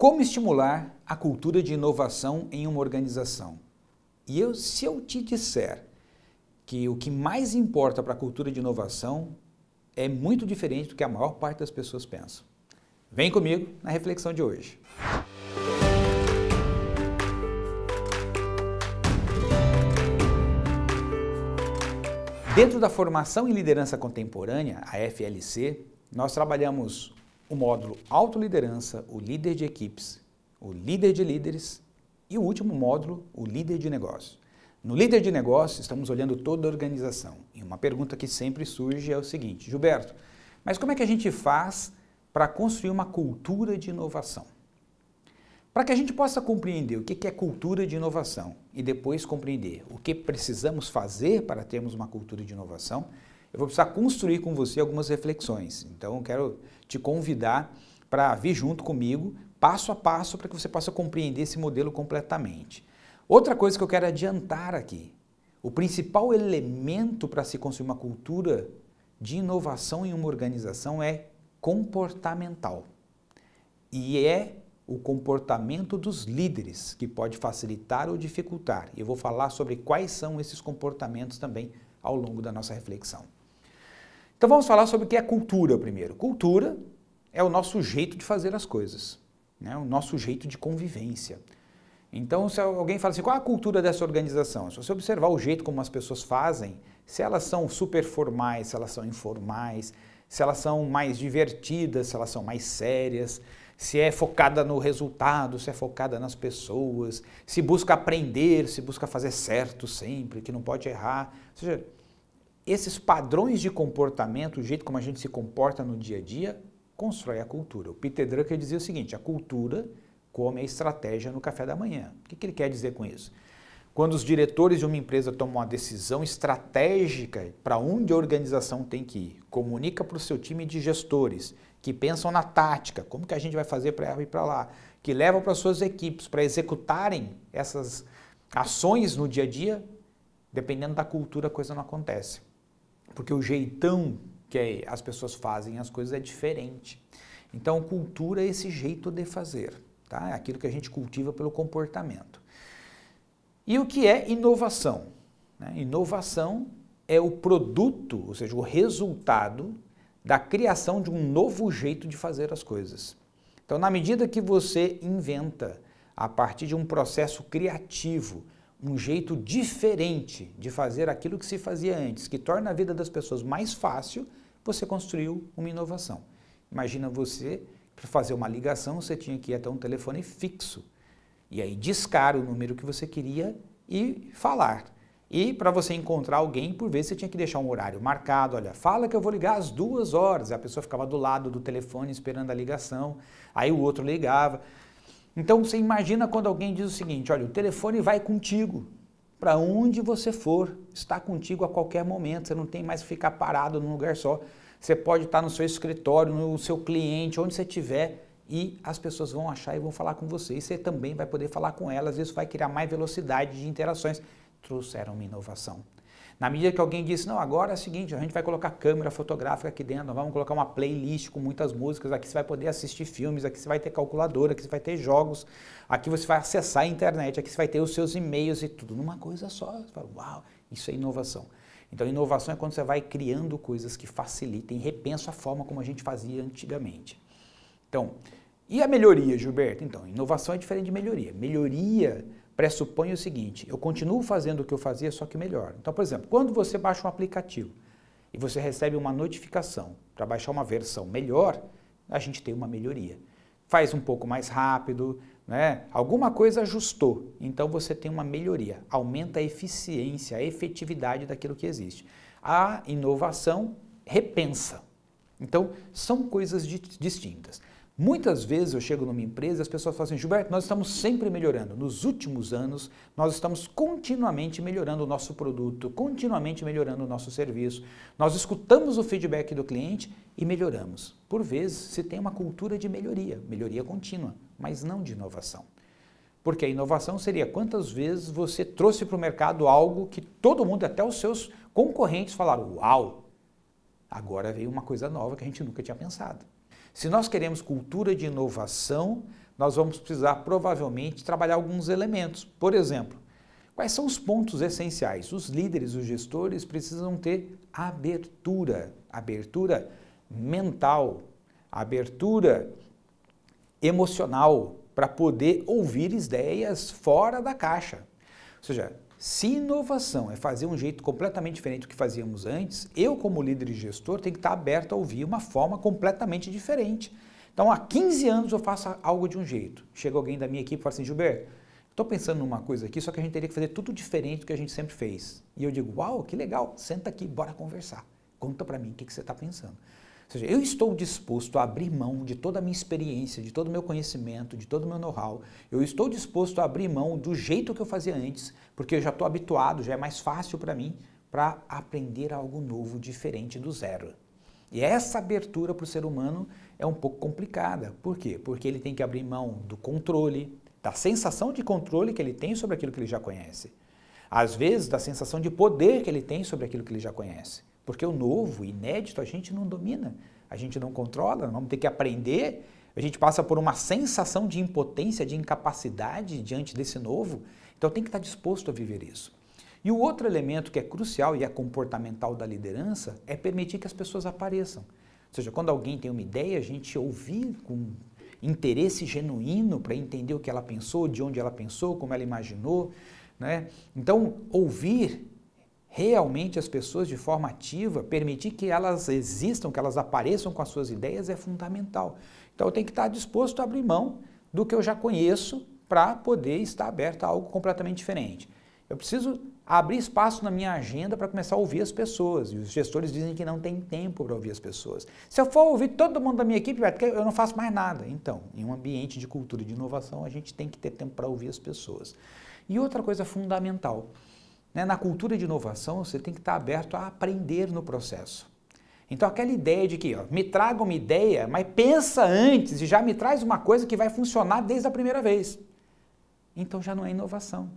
Como estimular a cultura de inovação em uma organização? Se eu te disser que o que mais importa para a cultura de inovação é muito diferente do que a maior parte das pessoas pensam. Vem comigo na reflexão de hoje. Dentro da formação em liderança contemporânea, a FLC, nós trabalhamos o módulo autoliderança, o líder de equipes, o líder de líderes e o último módulo, o líder de negócio. No líder de negócio, estamos olhando toda a organização. E uma pergunta que sempre surge é o seguinte: Gilberto, mas como é que a gente faz para construir uma cultura de inovação? Para que a gente possa compreender o que é cultura de inovação e depois compreender o que precisamos fazer para termos uma cultura de inovação, eu vou precisar construir com você algumas reflexões. Então, eu quero te convidar para vir junto comigo, passo a passo, para que você possa compreender esse modelo completamente. Outra coisa que eu quero adiantar aqui, o principal elemento para se construir uma cultura de inovação em uma organização é comportamental. E é o comportamento dos líderes que pode facilitar ou dificultar. E eu vou falar sobre quais são esses comportamentos também ao longo da nossa reflexão. Então vamos falar sobre o que é cultura primeiro. Cultura é o nosso jeito de fazer as coisas, né? O nosso jeito de convivência. Então, se alguém fala assim, qual é a cultura dessa organização? Se você observar o jeito como as pessoas fazem, se elas são super formais, se elas são informais, se elas são mais divertidas, se elas são mais sérias, se é focada no resultado, se é focada nas pessoas, se busca aprender, se busca fazer certo sempre, que não pode errar. Ou seja, esses padrões de comportamento, o jeito como a gente se comporta no dia a dia, constrói a cultura. O Peter Drucker dizia o seguinte: a cultura come a estratégia no café da manhã. O que ele quer dizer com isso? Quando os diretores de uma empresa tomam uma decisão estratégica para onde a organização tem que ir, comunica para o seu time de gestores, que pensam na tática, como que a gente vai fazer para ir para lá, que levam para suas equipes para executarem essas ações no dia a dia, dependendo da cultura a coisa não acontece. Porque o jeitão que as pessoas fazem as coisas é diferente. Então, cultura é esse jeito de fazer, tá? É aquilo que a gente cultiva pelo comportamento. E o que é inovação? Inovação é o produto, ou seja, o resultado da criação de um novo jeito de fazer as coisas. Então, na medida que você inventa, a partir de um processo criativo, um jeito diferente de fazer aquilo que se fazia antes, que torna a vida das pessoas mais fácil, você construiu uma inovação. Imagina você, para fazer uma ligação, você tinha que ir até um telefone fixo, e aí discar o número que você queria e falar. E para você encontrar alguém, por vezes você tinha que deixar um horário marcado, olha, fala que eu vou ligar às 2 horas, a pessoa ficava do lado do telefone esperando a ligação, aí o outro ligava. Então você imagina quando alguém diz o seguinte: olha, o telefone vai contigo, para onde você for, está contigo a qualquer momento, você não tem mais que ficar parado num lugar só, você pode estar no seu escritório, no seu cliente, onde você estiver, e as pessoas vão achar e vão falar com você, e você também vai poder falar com elas, isso vai criar mais velocidade de interações. Trouxeram uma inovação. Na medida que alguém disse, não, agora é o seguinte, a gente vai colocar câmera fotográfica aqui dentro, vamos colocar uma playlist com muitas músicas, aqui você vai poder assistir filmes, aqui você vai ter calculadora, aqui você vai ter jogos, aqui você vai acessar a internet, aqui você vai ter os seus e-mails e tudo numa coisa só. Você fala, uau, isso é inovação. Então, inovação é quando você vai criando coisas que facilitem, repensam a forma como a gente fazia antigamente. Então, e a melhoria, Gilberto? Então, inovação é diferente de melhoria. Melhoria pressupõe o seguinte: eu continuo fazendo o que eu fazia, só que melhor. Então, por exemplo, quando você baixa um aplicativo e você recebe uma notificação para baixar uma versão melhor, a gente tem uma melhoria. Faz um pouco mais rápido, né? Alguma coisa ajustou, então você tem uma melhoria. Aumenta a eficiência, a efetividade daquilo que existe. A inovação repensa. Então, são coisas distintas. Muitas vezes eu chego numa empresa e as pessoas falam assim: Gilberto, nós estamos sempre melhorando. Nos últimos anos, nós estamos continuamente melhorando o nosso produto, continuamente melhorando o nosso serviço. Nós escutamos o feedback do cliente e melhoramos. Por vezes, se tem uma cultura de melhoria contínua, mas não de inovação. Porque a inovação seria quantas vezes você trouxe para o mercado algo que todo mundo, até os seus concorrentes, falaram: uau, agora veio uma coisa nova que a gente nunca tinha pensado. Se nós queremos cultura de inovação nós vamos precisar provavelmente trabalhar alguns elementos. Por exemplo, quais são os pontos essenciais? Os líderes, os gestores precisam ter abertura mental, abertura emocional para poder ouvir ideias fora da caixa. Ou seja, se inovação é fazer um jeito completamente diferente do que fazíamos antes, eu como líder e gestor tenho que estar aberto a ouvir uma forma completamente diferente. Então, há 15 anos eu faço algo de um jeito. Chega alguém da minha equipe e fala assim, Gilberto, estou pensando numa coisa aqui, só que a gente teria que fazer tudo diferente do que a gente sempre fez. E eu digo, uau, que legal, senta aqui, bora conversar. Conta para mim o que você está pensando. Ou seja, eu estou disposto a abrir mão de toda a minha experiência, de todo o meu conhecimento, de todo o meu know-how. Eu estou disposto a abrir mão do jeito que eu fazia antes, porque eu já estou habituado, já é mais fácil para mim, para aprender algo novo, diferente do zero. E essa abertura para o ser humano é um pouco complicada. Por quê? Porque ele tem que abrir mão do controle, da sensação de controle que ele tem sobre aquilo que ele já conhece. Às vezes, da sensação de poder que ele tem sobre aquilo que ele já conhece. Porque o novo, inédito, a gente não domina, a gente não controla, vamos ter que aprender, a gente passa por uma sensação de impotência, de incapacidade diante desse novo, então tem que estar disposto a viver isso. E o outro elemento que é crucial e é comportamental da liderança é permitir que as pessoas apareçam. Ou seja, quando alguém tem uma ideia, a gente ouvir com interesse genuíno para entender o que ela pensou, de onde ela pensou, como ela imaginou, né? Então, ouvir realmente as pessoas de forma ativa, permitir que elas existam, que elas apareçam com as suas ideias é fundamental. Então eu tenho que estar disposto a abrir mão do que eu já conheço para poder estar aberto a algo completamente diferente. Eu preciso abrir espaço na minha agenda para começar a ouvir as pessoas, e os gestores dizem que não tem tempo para ouvir as pessoas. Se eu for ouvir todo mundo da minha equipe, eu não faço mais nada. Então, em um ambiente de cultura e de inovação, a gente tem que ter tempo para ouvir as pessoas. E outra coisa fundamental, na cultura de inovação, você tem que estar aberto a aprender no processo. Então, aquela ideia de que me traga uma ideia, mas pensa antes e já me traz uma coisa que vai funcionar desde a primeira vez. Então, já não é inovação.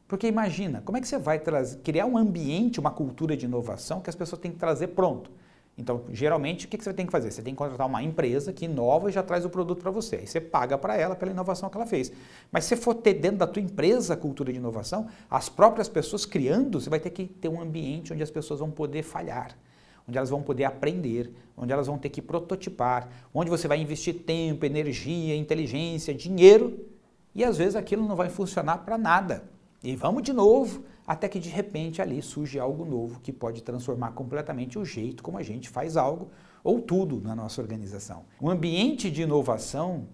Porque imagina, como é que você vai criar um ambiente, uma cultura de inovação que as pessoas têm que trazer pronto? Então, geralmente, o que você tem que fazer? Você tem que contratar uma empresa que inova e já traz o produto para você. Aí você paga para ela pela inovação que ela fez. Mas se for ter dentro da tua empresa a cultura de inovação, as próprias pessoas criando, você vai ter que ter um ambiente onde as pessoas vão poder falhar, onde elas vão poder aprender, onde elas vão ter que prototipar, onde você vai investir tempo, energia, inteligência, dinheiro, e às vezes aquilo não vai funcionar para nada. E vamos de novo, até que de repente ali surge algo novo que pode transformar completamente o jeito como a gente faz algo ou tudo na nossa organização. Um ambiente de inovação,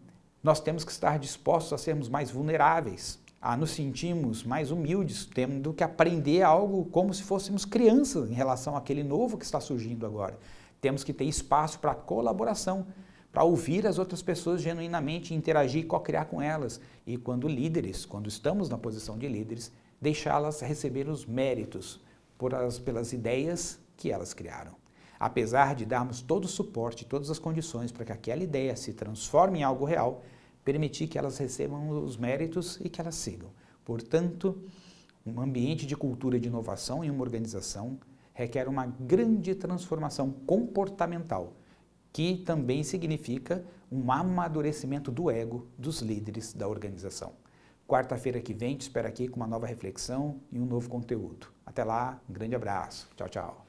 nós temos que estar dispostos a sermos mais vulneráveis, a nos sentirmos mais humildes, tendo que aprender algo como se fôssemos crianças em relação àquele novo que está surgindo agora. Temos que ter espaço para colaboração, para ouvir as outras pessoas genuinamente, interagir e co-criar com elas. E quando líderes, quando estamos na posição de líderes, deixá-las receber os méritos pelas ideias que elas criaram. Apesar de darmos todo o suporte, todas as condições para que aquela ideia se transforme em algo real, permitir que elas recebam os méritos e que elas sigam. Portanto, um ambiente de cultura de inovação em uma organização requer uma grande transformação comportamental, que também significa um amadurecimento do ego dos líderes da organização. Quarta-feira que vem te espero aqui com uma nova reflexão e um novo conteúdo. Até lá, um grande abraço. Tchau, tchau.